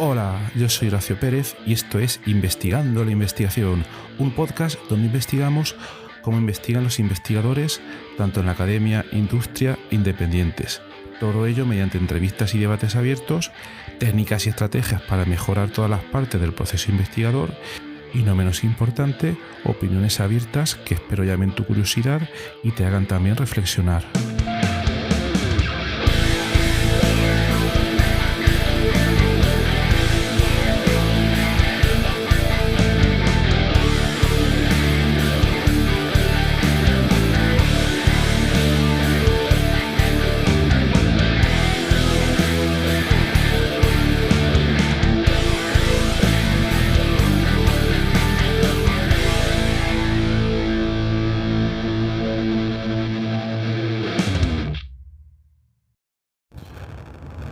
Hola, yo soy Horacio Pérez y esto es Investigando la Investigación, un podcast donde investigamos cómo investigan los investigadores, tanto en la academia, industria, independientes. Todo ello mediante entrevistas y debates abiertos, técnicas y estrategias para mejorar todas las partes del proceso investigador y, no menos importante, opiniones abiertas que espero llamen tu curiosidad y te hagan también reflexionar.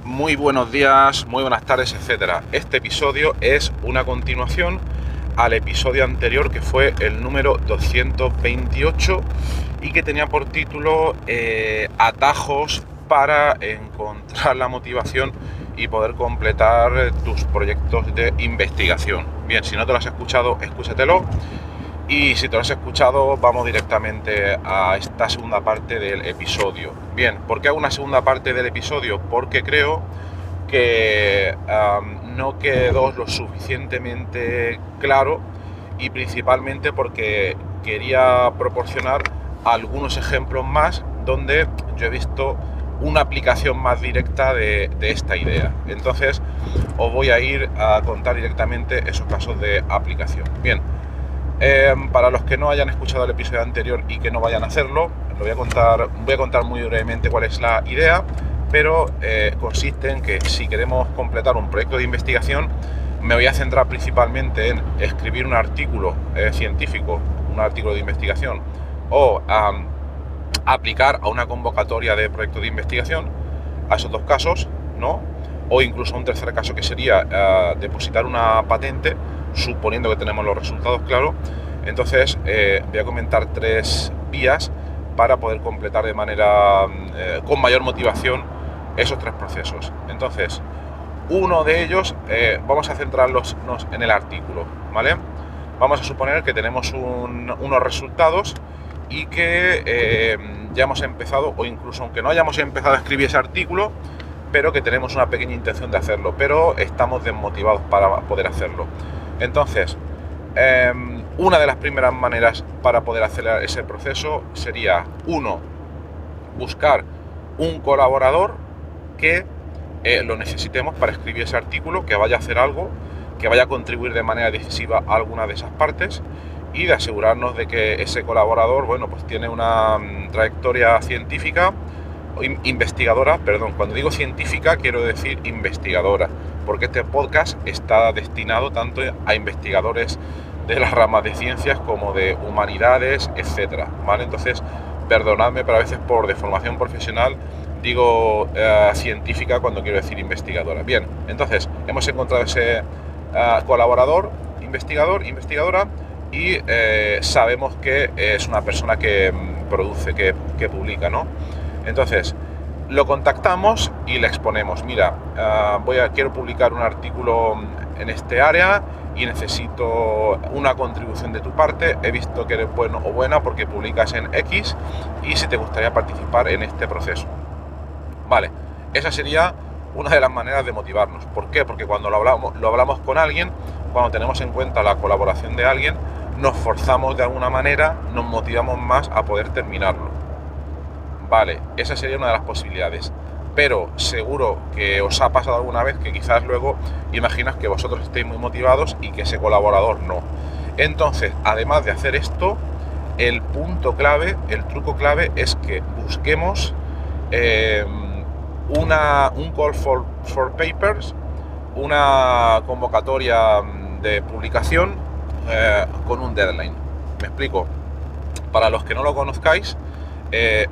Muy buenos días, muy buenas tardes, etcétera. Este episodio es una continuación al episodio anterior, que fue el número 228 y que tenía por título atajos para encontrar la motivación y poder completar tus proyectos de investigación. Bien, si no te lo has escuchado, escúchatelo. Y si te lo has escuchado, vamos directamente a esta segunda parte del episodio. Bien, ¿por qué hago una segunda parte del episodio? Porque creo que no quedó lo suficientemente claro, y principalmente porque quería proporcionar algunos ejemplos más donde yo he visto una aplicación más directa de esta idea. Entonces, os voy a ir a contar directamente esos casos de aplicación. Bien. Para los que no hayan escuchado el episodio anterior y que no vayan a hacerlo, voy a contar muy brevemente cuál es la idea, pero consiste en que si queremos completar un proyecto de investigación, me voy a centrar principalmente en escribir un artículo científico, un artículo de investigación, o aplicar a una convocatoria de proyecto de investigación, a esos dos casos, ¿no? O incluso un tercer caso, que sería depositar una patente, suponiendo que tenemos los resultados claros. Entonces voy a comentar tres vías para poder completar de manera con mayor motivación esos tres procesos. Entonces, uno de ellos, vamos a centrarnos en el artículo, ¿vale? Vamos a suponer que tenemos unos resultados y que ya hemos empezado, o incluso aunque no hayamos empezado a escribir ese artículo, pero que tenemos una pequeña intención de hacerlo, pero estamos desmotivados para poder hacerlo. Entonces, una de las primeras maneras para poder acelerar ese proceso sería, uno, buscar un colaborador que lo necesitemos para escribir ese artículo, que vaya a hacer algo, que vaya a contribuir de manera decisiva a alguna de esas partes, y de asegurarnos de que ese colaborador, bueno, pues tiene una trayectoria científica, investigadora, perdón, cuando digo científica quiero decir investigadora, porque este podcast está destinado tanto a investigadores de las ramas de ciencias como de humanidades, etcétera, ¿vale? Entonces, perdonadme, pero a veces por deformación profesional digo científica cuando quiero decir investigadora. Bien, entonces hemos encontrado ese colaborador, investigador, investigadora, y sabemos que es una persona que produce, que publica, ¿no? Entonces, lo contactamos y le exponemos: mira, quiero publicar un artículo en este área y necesito una contribución de tu parte. He visto que eres bueno o buena porque publicas en X, y si te gustaría participar en este proceso. Vale, esa sería una de las maneras de motivarnos. ¿Por qué? Porque cuando lo hablamos con alguien, cuando tenemos en cuenta la colaboración de alguien, nos forzamos de alguna manera, nos motivamos más a poder terminarlo. Vale, esa sería una de las posibilidades, pero seguro que os ha pasado alguna vez que quizás luego imaginas que vosotros estéis muy motivados y que ese colaborador no. Entonces, además de hacer esto, el punto clave, el truco clave es que busquemos un call for papers, una convocatoria de publicación con un deadline. ¿Me explico? Para los que no lo conozcáis,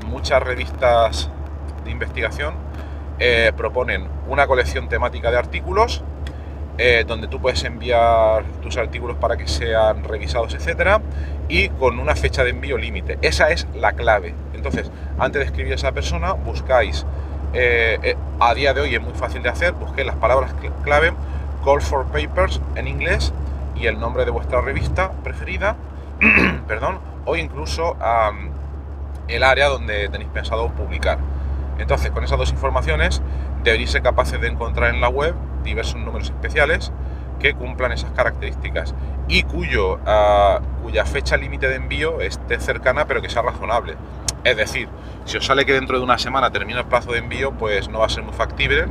muchas revistas de investigación proponen una colección temática de artículos donde tú puedes enviar tus artículos para que sean revisados, etcétera, y con una fecha de envío límite. Esa es la clave. Entonces, antes de escribir a esa persona, buscáis, a día de hoy es muy fácil de hacer, busquéis las palabras clave Call for Papers en inglés y el nombre de vuestra revista preferida, perdón, o incluso el área donde tenéis pensado publicar. Entonces, con esas dos informaciones deberéis ser capaces de encontrar en la web diversos números especiales que cumplan esas características y cuya fecha límite de envío esté cercana, pero que sea razonable. Es decir, si os sale que dentro de una semana termina el plazo de envío, pues no va a ser muy factible.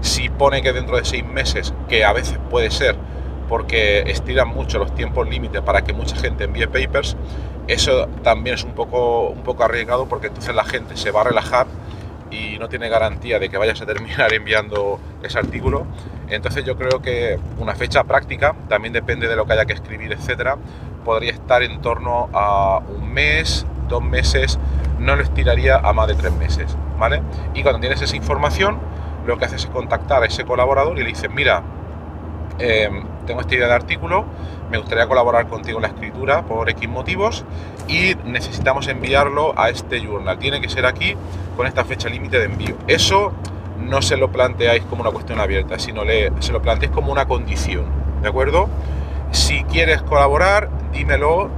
Si pone que dentro de 6 meses, que a veces puede ser porque estiran mucho los tiempos límites para que mucha gente envíe papers, eso también es un poco arriesgado, porque entonces la gente se va a relajar y no tiene garantía de que vayas a terminar enviando ese artículo. Entonces yo creo que una fecha práctica, también depende de lo que haya que escribir, etcétera, podría estar en torno a 1 mes, 2 meses, no lo estiraría a más de 3 meses, ¿vale? Y cuando tienes esa información, lo que haces es contactar a ese colaborador y le dices: mira, tengo esta idea de artículo, me gustaría colaborar contigo en la escritura por X motivos y necesitamos enviarlo a este journal, tiene que ser aquí con esta fecha límite de envío. Eso no se lo planteáis como una cuestión abierta, sino se lo planteáis como una condición, ¿de acuerdo? Si quieres colaborar, dímelo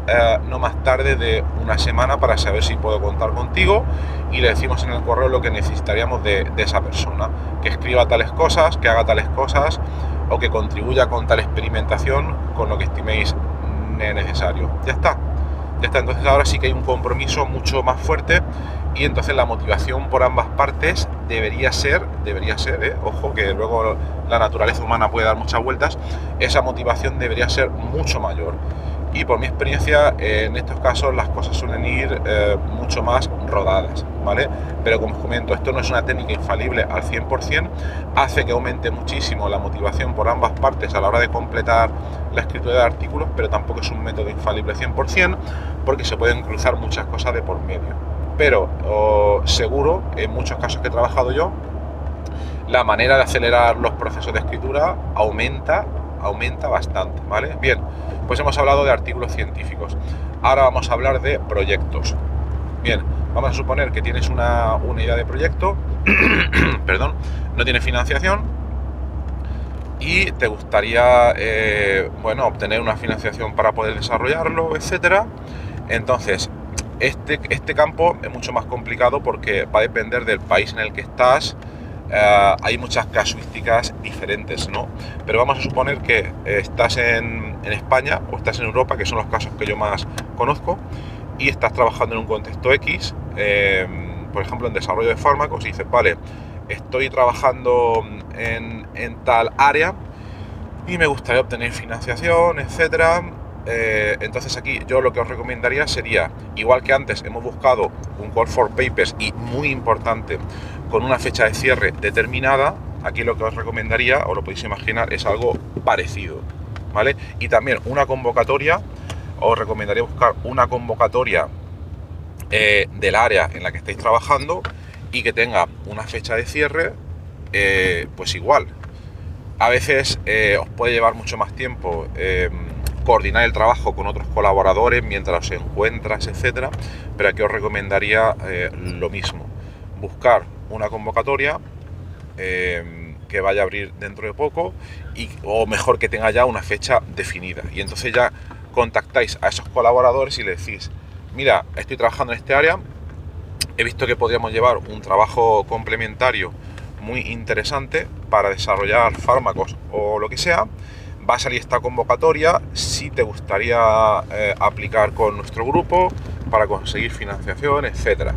no más tarde de 1 semana para saber si puedo contar contigo, y le decimos en el correo lo que necesitaríamos de esa persona, que escriba tales cosas, que haga tales cosas o que contribuya con tal experimentación, con lo que estiméis necesario. Ya está. Entonces ahora sí que hay un compromiso mucho más fuerte, y entonces la motivación por ambas partes debería ser, ojo que luego la naturaleza humana puede dar muchas vueltas, esa motivación debería ser mucho mayor. Y por mi experiencia, en estos casos las cosas suelen ir mucho más rodadas, ¿vale? Pero como os comento, esto no es una técnica infalible al 100%, hace que aumente muchísimo la motivación por ambas partes a la hora de completar la escritura de artículos, pero tampoco es un método infalible 100%, porque se pueden cruzar muchas cosas de por medio. Pero seguro, en muchos casos que he trabajado yo, la manera de acelerar los procesos de escritura aumenta bastante, ¿vale? Bien, pues hemos hablado de artículos científicos. Ahora vamos a hablar de proyectos. Bien, vamos a suponer que tienes una idea de proyecto, perdón, no tienes financiación y te gustaría, obtener una financiación para poder desarrollarlo, etcétera. Entonces, este campo es mucho más complicado porque va a depender del país en el que estás. Hay muchas casuísticas diferentes, ¿no? Pero vamos a suponer que estás en España o estás en Europa, que son los casos que yo más conozco, y estás trabajando en un contexto X, por ejemplo en desarrollo de fármacos, y dices: vale, estoy trabajando en tal área y me gustaría obtener financiación, etcétera. Entonces aquí yo lo que os recomendaría sería, igual que antes hemos buscado un call for papers, y muy importante, con una fecha de cierre determinada, aquí lo que os recomendaría, o lo podéis imaginar, es algo parecido, ¿vale? Y también una convocatoria, os recomendaría buscar una convocatoria del área en la que estáis trabajando y que tenga una fecha de cierre, pues igual. A veces os puede llevar mucho más tiempo coordinar el trabajo con otros colaboradores mientras os encuentras, etcétera, pero aquí os recomendaría lo mismo: buscar una convocatoria que vaya a abrir dentro de poco, o mejor que tenga ya una fecha definida, y entonces ya contactáis a esos colaboradores y les decís: mira, estoy trabajando en este área, he visto que podríamos llevar un trabajo complementario muy interesante para desarrollar fármacos o lo que sea, va a salir esta convocatoria, si te gustaría aplicar con nuestro grupo para conseguir financiación, etcétera.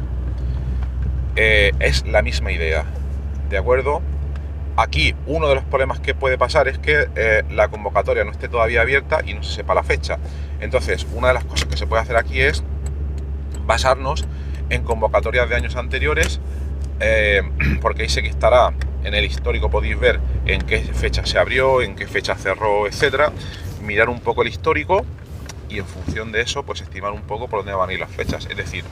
Es la misma idea, ¿de acuerdo? Aquí uno de los problemas que puede pasar es que la convocatoria no esté todavía abierta y no se sepa la fecha. Entonces, una de las cosas que se puede hacer aquí es basarnos en convocatorias de años anteriores, porque ahí sé que estará en el histórico, podéis ver en qué fecha se abrió, en qué fecha cerró, etcétera. Mirar un poco el histórico y en función de eso, pues estimar un poco por dónde van a ir las fechas. Es decir,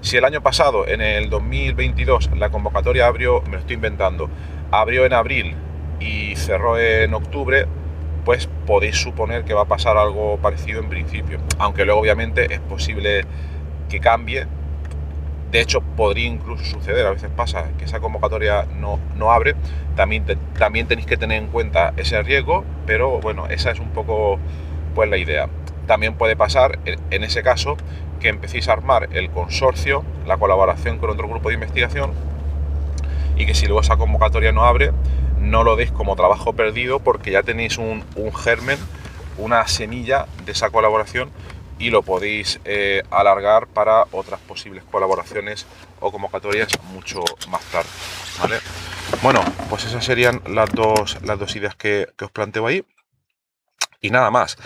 si el año pasado, en el 2022, la convocatoria abrió, me lo estoy inventando, abrió en abril y cerró en octubre, pues podéis suponer que va a pasar algo parecido en principio, aunque luego obviamente es posible que cambie De hecho, podría incluso suceder, a veces pasa que esa convocatoria no abre. También tenéis que tener en cuenta ese riesgo, pero bueno, esa es un poco pues la idea. También puede pasar, en ese caso, que empecéis a armar el consorcio, la colaboración con otro grupo de investigación, y que si luego esa convocatoria no abre, no lo deis como trabajo perdido, porque ya tenéis un germen, una semilla de esa colaboración, y lo podéis alargar para otras posibles colaboraciones o convocatorias mucho más tarde, ¿vale? Bueno, pues esas serían las dos ideas que os planteo ahí. Y nada más.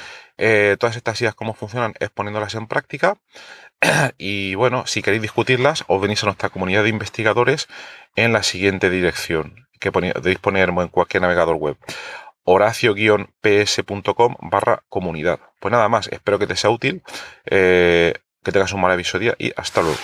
Todas estas ideas, cómo funcionan, es poniéndolas en práctica. Y bueno, si queréis discutirlas, os venís a nuestra comunidad de investigadores en la siguiente dirección, que podéis poner en cualquier navegador web: horacio-ps.com/comunidad. Pues nada más, espero que te sea útil, que tengas un maravilloso día y hasta luego.